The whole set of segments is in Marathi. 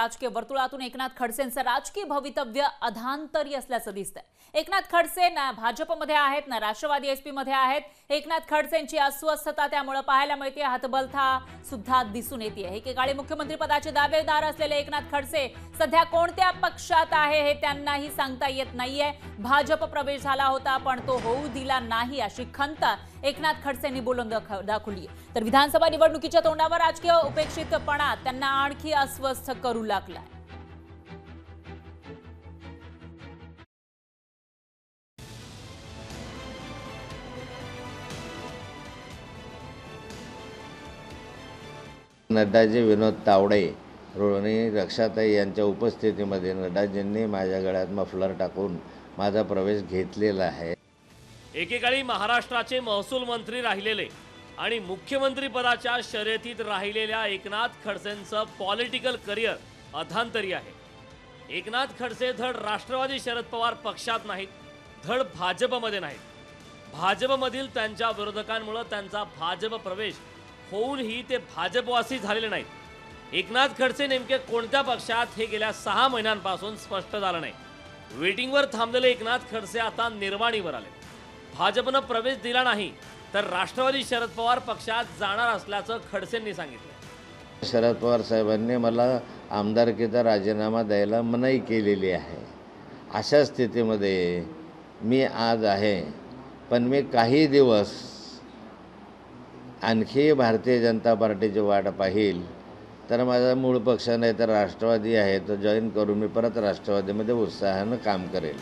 राजकीय वर्तुळातून एकनाथ खडसेंचं राजकीय भवितव्य अधांतरी असल्याचं दिसतंय। एकनाथ खडसे ना भाजपमध्ये आहेत ना राष्ट्रवादी एसपी मध्ये आहेत। एकनाथ खडसेंची अस्वस्थता त्यामुळे पाहायला मिळते, हातबलथा सुद्धा दिसून येते। एकेकाळी मुख्यमंत्री पदाचे दावेदार असलेले एकनाथ खडसे सध्या कोणत्या पक्षात आहे हे त्यांनाही सांगता येत नाहीये। भाजप प्रवेश झाला होता पण तो होऊ दिला नाही अशी खंत एकनाथ खडसेंनी बोलून दाखवली। तर विधानसभा निवडणुकीच्या तोंडावर राजकीय उपेक्षितपणा त्यांना आणखी अस्वस्थ करू लागलाय। नड्डाजी विनोद तावडे आणि रक्षाताई यांच्या उपस्थितीमध्ये नड्डाजींनी माझ्या गळ्यात मफलर टाकून माझा प्रवेश घेतलेला आहे। एकेकाळी महाराष्ट्राचे महसूल मंत्री राहिलेले आणि मुख्यमंत्री पदाच्या शर्यतीत राहिलेल्या एकनाथ खडसेंचं पॉलिटिकल करिअर अधांतरी आहे। एकनाथ खडसे धड राष्ट्रवादी शरद पवार पक्षात नाहीत, धड भाजपमध्ये नाहीत। भाजपमधील त्यांच्या विरोधकांमुळे त्यांचा भाजप प्रवेश होऊनही ते भाजपवासी झालेले नाहीत। एकनाथ खडसे नेमके कोणत्या पक्षात हे गेल्या 6 महिन्यांपासून स्पष्ट झालं नाही। वेटिंगवर थांबलेले एकनाथ खडसे आता निर्वाणीवर आले। भाजपनं प्रवेश दिला नाही तर राष्ट्रवादी शरद पवार पक्षात जाणार असल्याचं खडसेंनी सांगितलं। शरद पवार साहेबांनी मला आमदारकीचा राजीनामा द्यायला मनाई केलेली आहे। अशा स्थितीमध्ये मी आज आहे, पण मी काही दिवस आणखी भारतीय जनता पार्टीची वाट पाहिल, तर माझा मूळ पक्ष नाही तर राष्ट्रवादी आहे तो जॉईन करून मी परत राष्ट्रवादीमध्ये उत्साहानं काम करेल।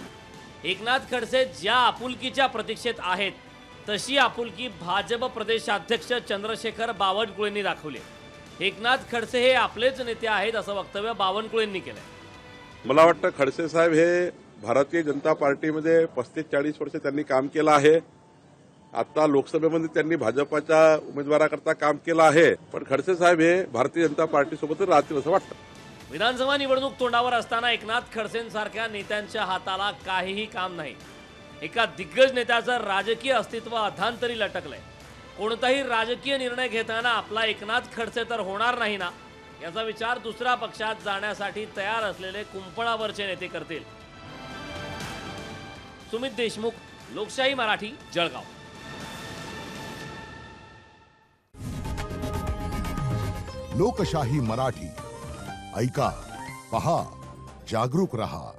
एकनाथ खडसे ज्या आपुलकीच्या प्रतीक्षेत आहेत तशी आपुलकी भाजप प्रदेशाध्यक्ष चंद्रशेखर बावनकुळेंनी दाखवली। एकनाथ खडसे हे आपलेच नेते आहेत असं वक्तव्य बावनकुळेंनी केलंय। मला वाटतं खडसे साहेब हे भारतीय जनता पार्टीमध्ये 35-40 वर्ष त्यांनी काम केलं आहे। आता लोकसभेमध्ये त्यांनी भाजपच्या उमेदवाराकरता काम केलं आहे, पण खडसे साहेब हे भारतीय जनता पार्टीसोबत राहतील असं वाटतं। विधानसभा निवडणूक तोंडावर असताना एकनाथ खडसेंसारख्या नेत्यांच्या हाताला काहीही काम नाही। एका दिग्गज नेत्याचं राजकीय अस्तित्व अधांतरी लटकलंय। कोणताही राजकीय निर्णय घेताना आपला एकनाथ खडसे तर होणार नाही ना, याचा विचार दुसऱ्या पक्षात जाण्यासाठी तयार असलेले कुंपणावरचे नेते करतील। सुमित देशमुख, लोकशाही मराठी, जळगाव। लोकशाही मराठी ऐका, पहा, जागरूक रहा।